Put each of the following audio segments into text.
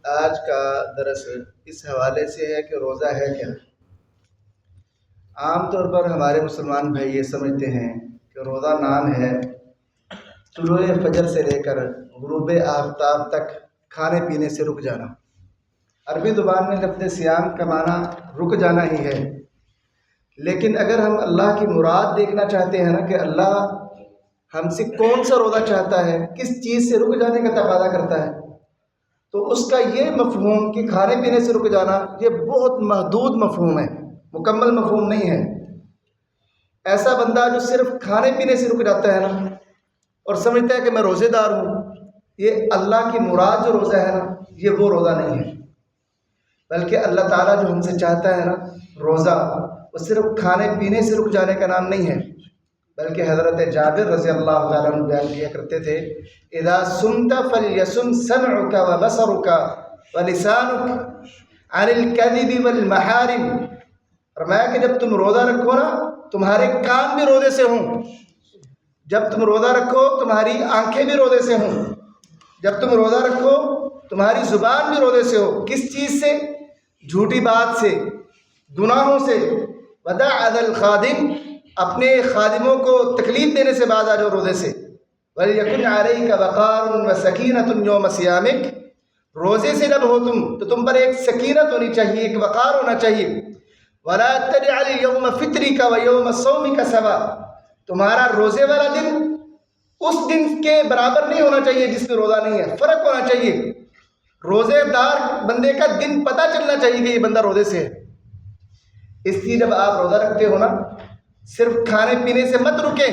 آج کا درس اس حوالے سے ہے کہ روزہ ہے کیا۔ عام طور پر ہمارے مسلمان بھائی یہ سمجھتے ہیں کہ روزہ نام ہے طلوع فجر سے لے کر غروب آفتاب تک کھانے پینے سے رک جانا۔ عربی زبان میں لفظ صیام کا معنی رک جانا ہی ہے، لیکن اگر ہم اللہ کی مراد دیکھنا چاہتے ہیں نا کہ اللہ ہم سے کون سا روزہ چاہتا ہے، کس چیز سے رک جانے کا تقاضا کرتا ہے، تو اس کا یہ مفہوم کہ کھانے پینے سے رک جانا یہ بہت محدود مفہوم ہے، مکمل مفہوم نہیں ہے۔ ایسا بندہ جو صرف کھانے پینے سے رک جاتا ہے نا اور سمجھتا ہے کہ میں روزے دار ہوں، یہ اللہ کی مراد جو روزہ ہے نا یہ وہ روزہ نہیں ہے، بلکہ اللہ تعالیٰ جو ہم سے چاہتا ہے نا روزہ، وہ صرف کھانے پینے سے رک جانے کا نام نہیں ہے، بلکہ حضرت جابر رضی اللہ تعالیٰ عنہ بیان کیا کرتے تھے اذا سمت فلیسم سمعک وبصرک ولسانک عن الکذب والمحارم۔ فرمایا کہ جب تم روزہ رکھو نا تمہارے کان بھی روزے سے ہوں، جب تم روزہ رکھو تمہاری آنکھیں بھی روزے سے ہوں، جب تم روزہ رکھو تمہاری زبان بھی روزے سے ہو۔ کس چیز سے؟ جھوٹی بات سے، گناہوں سے۔ ودع اذى الخادم، اپنے خادموں کو تکلیف دینے سے باز آ جاؤ روزے سے۔ وَلْيَكُنْ عَلَيْكَ وَقَارٌ وَسَكِينَةٌ يَوْمَ صِيَامِكَ، روزے سے جب ہو تو تم پر ایک سکینت ہونی چاہیے، ایک وقار ہونا چاہیے۔ وَلَا تَجْعَلْ يَوْمَ فِطْرِكَ وَيَوْمَ صَوْمِكَ سَوَاءً، تمہارا روزے والا دن اس دن کے برابر نہیں ہونا چاہیے جس میں روزہ نہیں ہے، فرق ہونا چاہیے۔ روزے دار بندے کا دن پتہ چلنا چاہیے کہ یہ بندہ روزے سے ہے۔ اس لیے جب آپ روزہ رکھتے ہو نا صرف کھانے پینے سے مت رکیں،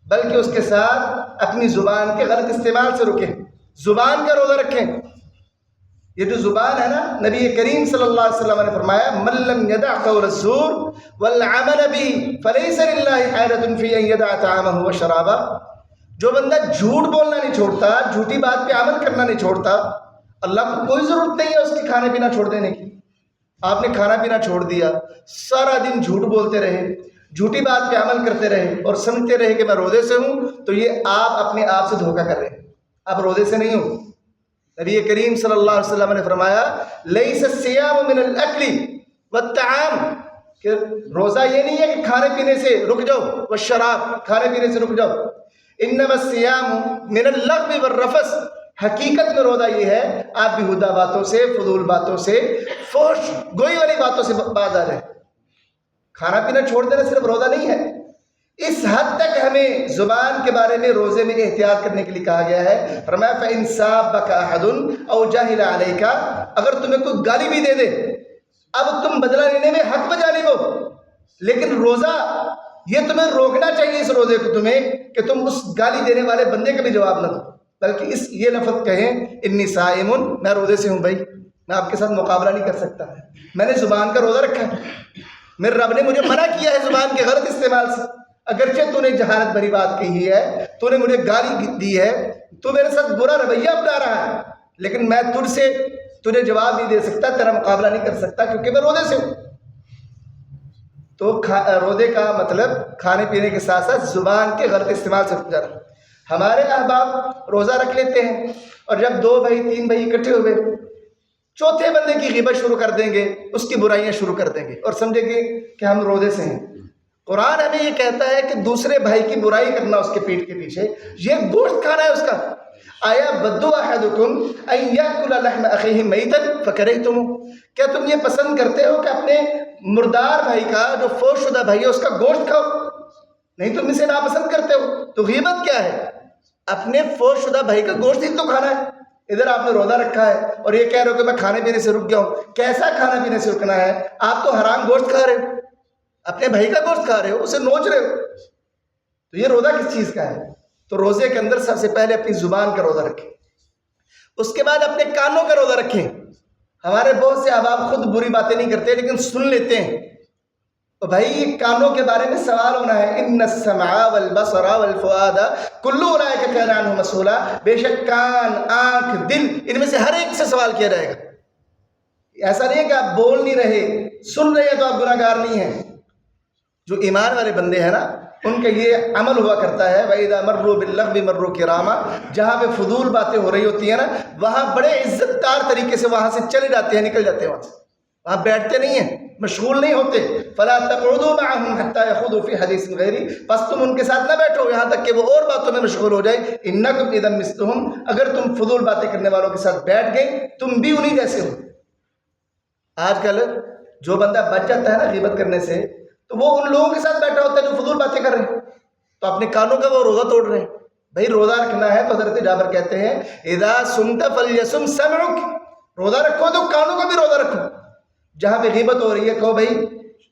بلکہ اس کے ساتھ اپنی زبان کے غلط استعمال سے رکیں، زبان کا روزہ رکھیں۔ یہ جو زبان ہے نا، نبی کریم صلی اللہ علیہ وسلم نے فرمایا من لم يدع قول الزور والعمل به فليس لله حاجة في ان يدع طعامه وشرابه، جو بندہ جھوٹ بولنا نہیں چھوڑتا، جھوٹی بات پہ عمل کرنا نہیں چھوڑتا، اللہ کو کوئی ضرورت نہیں ہے اس کی کھانے پینا چھوڑ دینے کی۔ آپ نے کھانا پینا چھوڑ دیا، سارا دن جھوٹ بولتے رہے، جھوٹی بات پہ عمل کرتے رہے اور سمجھتے رہے کہ میں روزے سے ہوں، تو یہ آپ اپنے آپ سے دھوکہ کر رہے ہیں، آپ روزے سے نہیں ہو۔ نبی کریم صلی اللہ علیہ وسلم نے فرمایا لیس الصیام من الاکل والطعام، کہ روزہ یہ نہیں ہے کہ کھانے پینے سے رک جاؤ، والشراب، کھانے پینے سے رک جاؤ، انما الصیام من اللغو والرفث، حقیقت میں روزہ یہ ہے آپ بیہودہ باتوں سے، فضول باتوں سے، فحش گوئی والی باتوں سے باز آ جائیں۔ کھانا پینا چھوڑ دینا صرف روزہ نہیں ہے، اس حد تک ہمیں زبان کے بارے میں روزے میں احتیاط کرنے کے لیے کہا گیا ہے۔ فرمایا فَإِن سَابَكَ أَحَدٌ أَوْ جَهِلَ عَلَيْكَ، اگر تمہیں کوئی گالی بھی دے دے، اب تم بدلہ لینے میں حق بجانب ہو، لیکن روزہ یہ تمہیں روکنا چاہیے اس روزے کو تمہیں کہ تم اس گالی دینے والے بندے کا بھی جواب نہ دو، بلکہ یہ لفظ کہیں انی صائم، میں روزے سے ہوں بھائی، میں آپ کے ساتھ مقابلہ نہیں کر سکتا، میں نے زبان کا روزہ رکھا ہے، میرے رب نے مجھے منع کیا ہے زبان کے غلط استعمال سے، اگرچہ تو نے جہالت بھری بات کہی ہے، تو نے مجھے گالی دی ہے، تو میرے ساتھ برا رویہ اپنا رہا ہے، لیکن میں تجھ سے تجھے جواب نہیں دے سکتا، تیرا مقابلہ نہیں کر سکتا کیونکہ میں روزے سے ہوں۔ تو روزے کا مطلب کھانے پینے کے ساتھ ساتھ زبان کے غلط استعمال سے رک جانا۔ ہمارے احباب روزہ رکھ لیتے ہیں اور جب 2 بھائی 3 بھائی اکٹھے ہوئے، چوتھے بندے کی غیبت شروع کر دیں گے، اس کی برائیاں شروع کر دیں گے اور سمجھیں گے کہ ہم روزے سے ہیں۔ قرآن ہمیں یہ کہتا ہے کہ دوسرے بھائی کی برائی کرنا اس کے پیٹ کے پیچھے، یہ گوشت کھانا ہے اس کا۔ آیا ودّ احدکم ان یاکل لحم اخیہ میتا فکرہتمہ، کیا تم یہ پسند کرتے ہو کہ اپنے مردار بھائی کا، جو فوت شدہ بھائی ہے، اس کا گوشت کھاؤ؟ نہیں، تم اسے ناپسند کرتے ہو۔ تو غیبت کیا ہے؟ اپنے فوت شدہ بھائی کا گوشت ہی تو کھانا ہے۔ ادھر آپ نے روزہ رکھا ہے اور یہ کہہ رہے ہو کہ میں کھانے پینے سے رک گیا ہوں۔ کیسا کھانا پینے سے رکنا ہے؟ آپ تو حرام گوشت کھا رہے ہو، اپنے بھائی کا گوشت کھا رہے ہو، اسے نوچ رہے ہو، تو یہ روزہ کس چیز کا ہے؟ تو روزے کے اندر سب سے پہلے اپنی زبان کا روزہ رکھیں، اس کے بعد اپنے کانوں کا روزہ رکھیں۔ ہمارے بہت سے احباب خود بری باتیں نہیں کرتے لیکن سن لیتے ہیں، تو بھائی یہ کانوں کے بارے میں سوال ہونا ہے۔ ان السمع والبصر والفؤاد کل اولئک کان عنہ مسئولا، بے شک کان، آنکھ، دل، ان میں سے ہر ایک سے سوال کیا جائے گا۔ ایسا نہیں ہے کہ آپ بول نہیں رہے، سن رہے ہیں تو آپ گناہگار نہیں ہیں۔ جو ایمان والے بندے ہیں نا، ان کا یہ عمل ہوا کرتا ہے وَإِذَا مَرُّوا بِاللَّغْوِ مَرُّوا كِرَامًا، جہاں پہ فضول باتیں ہو رہی ہوتی ہیں نا وہاں بڑے عزت دار طریقے سے وہاں سے چلے جاتے ہیں، نکل جاتے ہیں وہاں سے، وہاں بیٹھتے نہیں ہیں، مشغول نہیں ہوتے۔ فَلَا تَقْعُدُوا مَعَهُمْ حَتَّى يَخُوضُوا فِي حَدِيثٍ غَيْرِهِ، پس تم ان کے ساتھ نہ بیٹھو یہاں تک کہ وہ اور باتوں میں مشغول ہو جائے۔ إِنَّكُمْ إِذًا مِثْلُهُمْ، اگر تم فضول باتیں کرنے والوں کے ساتھ بیٹھ گئے تم بھی انہی جیسے ہو۔ آج کل جو بندہ بچ جاتا ہے نا غیبت کرنے سے تو وہ ان لوگوں کے ساتھ بیٹھا ہوتا ہے جو فضول باتیں کر رہے ہیں، تو اپنے کانوں کا وہ روزہ توڑ رہے ہیں۔ بھائی روزہ رکھنا ہے تو حضرت جابر کہتے ہیں اذا صمت فلیصم سمعک، روزہ رکھو تو کانوں کا بھی روزہ رکھو۔ جہاں پہ غیبت ہو رہی ہے کہو بھائی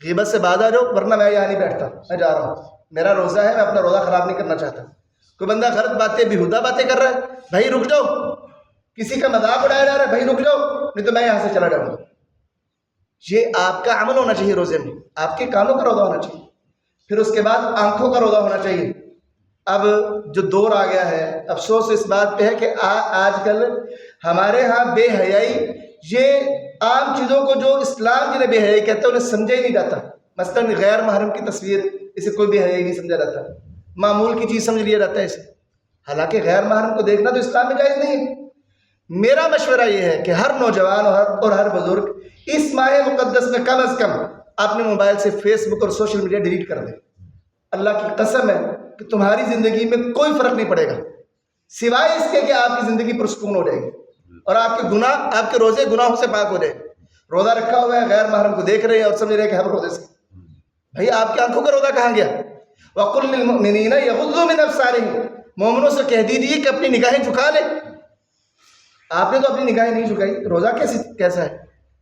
غیبت سے بعد آ جاؤ ورنہ میں یہاں نہیں بیٹھتا، میں جا رہا ہوں، میرا روزہ ہے، میں اپنا روزہ خراب نہیں کرنا چاہتا۔ کوئی بندہ غلط باتیں بیہودہ باتیں کر رہا ہے، بھائی رک جاؤ، کسی کا مذاق اڑایا جا رہا ہے، بھائی رک جاؤ نہیں تو میں یہاں سے چلا جاؤں گا۔ یہ آپ کا عمل ہونا چاہیے روزے میں، آپ کے کانوں کا روزہ ہونا چاہیے، پھر اس کے بعد آنکھوں کا روزہ ہونا چاہیے۔ اب جو دور آ گیا ہے، افسوس اس بات پہ ہے کہ آج کل ہمارے ہاں بے حیائی، یہ عام چیزوں کو جو اسلام جنہیں بے حیائی کہتا ہے انہیں سمجھا ہی نہیں جاتا۔ مثلا غیر محرم کی تصویر، اسے کوئی بے حیائی نہیں سمجھا جاتا، معمول کی چیز سمجھ لیا جاتا ہے اسے، حالانکہ غیر محرم کو دیکھنا تو اسلام میں جائز نہیں ہے۔ میرا مشورہ یہ ہے کہ ہر نوجوان اور ہر بزرگ اس ماہ مقدس میں کم از کم اپنے موبائل سے فیس بک اور سوشل میڈیا ڈیلیٹ کر دیں۔ اللہ کی قسم ہے کہ تمہاری زندگی میں کوئی فرق نہیں پڑے گا سوائے اس کے کہ آپ کی زندگی پرسکون ہو جائے گی اور آپ کے گناہ، آپ کے روزے گناہوں سے پاک ہو جائے۔ روزہ رکھا ہوا ہے، غیر محرم کو دیکھ رہے ہیں اور سمجھ رہے ہیں کہ ہم روزے سے، بھائی آپ کی آنکھوں کا روزہ کہاں گیا؟ وَقُلْ لِلْمُؤْمِنِينَ يَغُضُّوا مِنْ أَبْصَارِهِمْ، مومنوں سے کہہ دیجیے کہ اپنی نگاہیں جھکا لیں۔ آپ نے تو اپنی نگاہیں نہیں جھکائی، روزہ کیسا ہے؟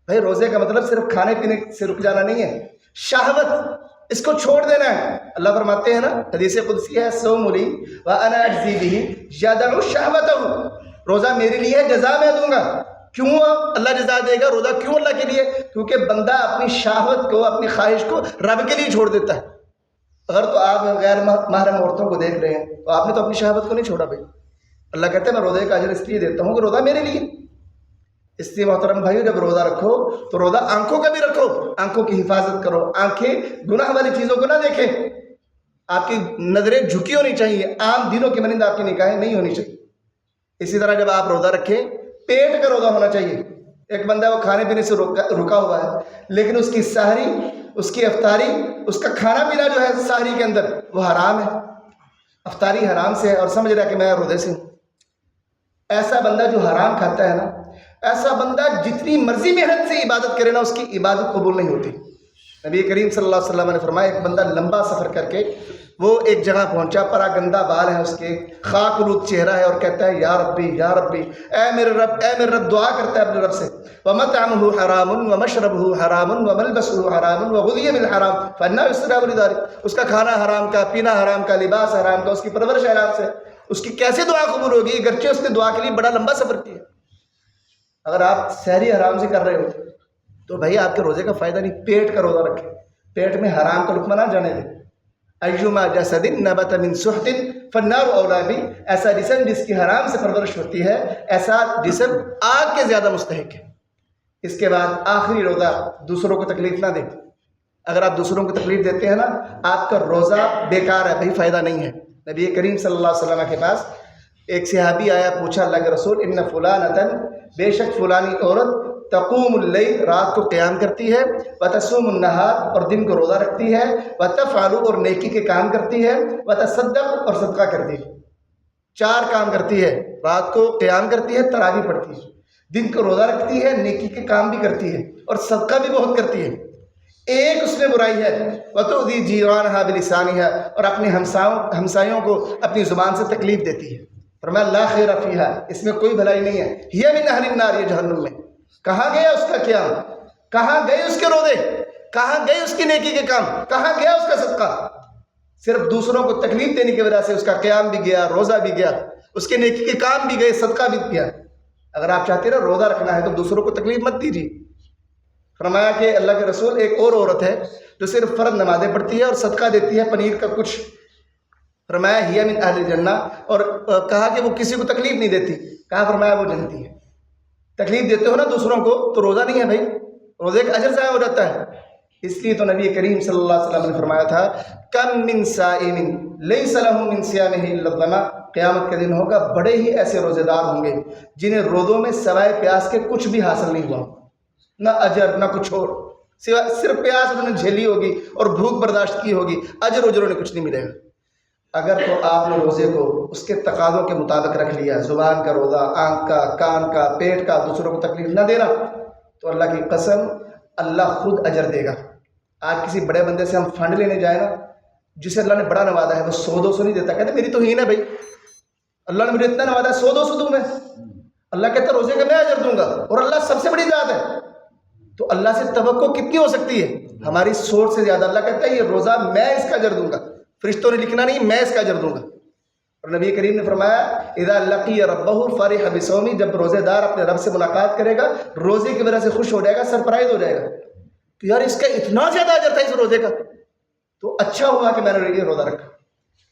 بھائی روزے کا مطلب صرف کھانے پینے سے رک جانا نہیں ہے، شہوت اس کو چھوڑ دینا ہے۔ اللہ فرماتے ہیں نا حدیث قدسی ہے الصوم لی وانا اجزی بہ یدع شہوتہ، روزہ میرے لیے ہے، جزا میں دوں گا۔ کیوں اللہ جزا دے گا؟ روزہ کیوں اللہ کے لیے؟ کیونکہ بندہ اپنی شہوت کو، اپنی خواہش کو رب کے لیے چھوڑ دیتا ہے۔ اگر تو آپ غیر محرم عورتوں کو دیکھ رہے ہیں تو آپ نے تو اپنی شہوت کو نہیں چھوڑا بھائی۔ اللہ کہتے ہیں میں روزے کا اجر اس لیے دیتا ہوں کہ روزہ میرے لیے۔ اس لیے محترم بھائی جب روزہ رکھو تو روزہ آنکھوں کا بھی رکھو، آنکھوں کی حفاظت کرو، آنکھیں گناہ والی چیزوں کو نہ دیکھیں، آپ کی نظریں جھکی ہونی چاہیے، عام دنوں کی مانند آپ کی نگاہیں نہیں ہونی چاہیے۔ اسی طرح جب آپ روزہ رکھیں پیٹ کا روزہ ہونا چاہیے۔ ایک بندہ وہ کھانے پینے سے رکا ہوا ہے لیکن اس کی سحری، اس کی افطاری، اس کا کھانا پینا جو ہے سحری کے اندر وہ حرام ہے، افطاری حرام سے ہے اور سمجھ رہا ہے کہ میں روزے سے ہوں۔ ایسا بندہ جو حرام کھاتا ہے نا، ایسا بندہ جتنی مرضی محنت سے عبادت کرے نا اس کی عبادت قبول نہیں ہوتی۔ نبی کریم صلی اللہ علیہ وسلم نے فرمایا ایک بندہ لمبا سفر کر کے وہ ایک جگہ پہنچا، پرا گندا بال ہے اس کے، خاک آلود چہرہ ہے اور کہتا ہے یا ربی یا ربی، اے میرے رب اے میرے رب، دعا کرتا ہے اپنے رب سے، وَمَطْعَمُهُ حَرَامٌ وَمَشْرَبُهُ حَرَامٌ وَمَلْبَسُهُ حَرَامٌ وَغُذِيَ بِالْحَرَامِ فَأَنَّىٰ يُسْتَجَابُ لِذَٰلِكَ، اس کا کھانا حرام کا، پینا حرام کا، لباس حرام کا، اس کی پرورش حرام سے، اس کی کیسے دعا قبول ہوگی اگرچہ اس نے دعا کے لیے بڑا لمبا سفر کیا۔ اگر آپ سحری حرام سے کر رہے ہو تو بھائی آپ کے روزے کا فائدہ نہیں، پیٹ کا روزہ رکھیں، پیٹ میں حرام کا لقمہ نہ جانے دیں۔ ایما جسد نبت من سحت فالنار اولی بہ، ایسا جسم جس کی حرام سے پرورش ہوتی ہے ایسا جسم آگ کے زیادہ مستحق ہے۔ اس کے بعد آخری روزہ دوسروں کو تکلیف نہ دیں۔ اگر آپ دوسروں کو تکلیف دیتے ہیں نا آپ کا روزہ بیکار ہے بھائی، فائدہ نہیں ہے۔ نبی کریم صلی اللہ علیہ وسلم کے پاس ایک صحابی آیا، پوچھا اللہ کے رسول ان فلانۃ، بے شک فلانی عورت تقوم اللیل، رات کو قیام کرتی ہے، وتصوم النہار، اور دن کو روزہ رکھتی ہے، وتفعل، اور نیکی کے کام کرتی ہے، وتصدق، اور صدقہ کرتی ہے۔ 4 کام کرتی ہے، رات کو قیام کرتی ہے، تراویح پڑھتی ہے، دن کو روزہ رکھتی ہے، نیکی کے کام بھی کرتی ہے اور صدقہ بھی بہت کرتی ہے۔ ایک اس میں برائی ہے، وتؤذی جیرانہا بلسانہا، اور اپنے ہمسایوں کو اپنی زبان سے تکلیف دیتی ہے۔ فرمایا لا خیر فیہا، اس میں کوئی بھلائی نہیں ہے، ہی من اہل النار، یہ جہنم میں۔ کہاں گیا اس کا قیام؟ کہاں گئے اس کے روزے؟ کہاں گئے اس کی نیکی کے کام؟ کہاں گیا اس کا صدقہ؟ صرف دوسروں کو تکلیف دینے کی وجہ سے اس کا قیام بھی گیا، روزہ بھی گیا، اس کے نیکی کے کام بھی گئے، صدقہ بھی گیا۔ اگر آپ چاہتے ہیں نا روزہ رکھنا ہے تو دوسروں کو تکلیف مت دیجیے۔ فرمایا کہ اللہ کے رسول ایک اور عورت ہے جو صرف فرض نمازیں پڑھتی ہے اور صدقہ دیتی ہے پنیر کا کچھ، فرمایا ہی من اہل الجنہ، اور کہا کہ وہ کسی کو تکلیف نہیں دیتی، کہا فرمایا وہ جنتی ہے۔ تکلیف دیتے ہو نا دوسروں کو تو روزہ نہیں ہے بھائی، روزے کا اجر ضائع ہو جاتا ہے۔ اس لیے تو نبی کریم صلی اللہ علیہ وسلم نے فرمایا تھا کم من صائم لیس له من صیامہ الا الظمأ، قیامت کا دن ہوگا بڑے ہی ایسے روزے دار ہوں گے جنہیں روزوں میں سوائے پیاس کے کچھ بھی حاصل نہیں ہوا، نہ اجر نہ کچھ اور، صرف پیاس انہوں نے جھیلی ہوگی اور بھوک برداشت کی ہوگی، اجر انہیں کچھ نہیں ملے گا۔ اگر تو آپ نے روزے کو اس کے تقاضوں کے مطابق رکھ لیا، زبان کا روزہ، آنکھ کا، کان کا، پیٹ کا، دوسروں کو تکلیف نہ دینا، تو اللہ کی قسم اللہ خود اجر دے گا۔ آج کسی بڑے بندے سے ہم فنڈ لینے جائیں نا، جسے اللہ نے بڑا نوازا ہے، وہ 100-200 نہیں دیتا، کہتے میری توہین ہے بھائی، اللہ نے مجھے اتنا نوازا ہے 100-200 دوں میں، اللہ کہتا ہے روزے کا میں اجر دوں گا، اور اللہ سب سے بڑی ذات ہے، تو اللہ سے توقع کتنی ہو سکتی ہے؟ ہماری سوچ سے زیادہ۔ اللہ کہتا ہے یہ روزہ میں اس کا اجر دوں گا، فرشتوں نے لکھنا نہیں، میں اس کا اجر دوں گا۔ اور نبی کریم نے فرمایا اذا لقی ربہ فرح بصومی، جب روزے دار اپنے رب سے ملاقات کرے گا روزے کی وجہ سے خوش ہو جائے گا، سرپرائز ہو جائے گا کہ یار اس کا اتنا زیادہ اجر تھا اس روزے کا، تو اچھا ہوا کہ میں نے یہ روزہ رکھا۔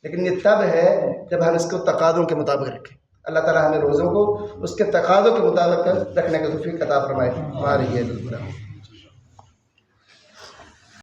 لیکن یہ تب ہے جب ہم اس کو تقاضوں کے مطابق رکھیں۔ اللہ تعالیٰ ہمیں روزوں کو اس کے تقاضوں کے مطابق رکھنے کا توفیق عطا فرمائے۔ ہماری یہ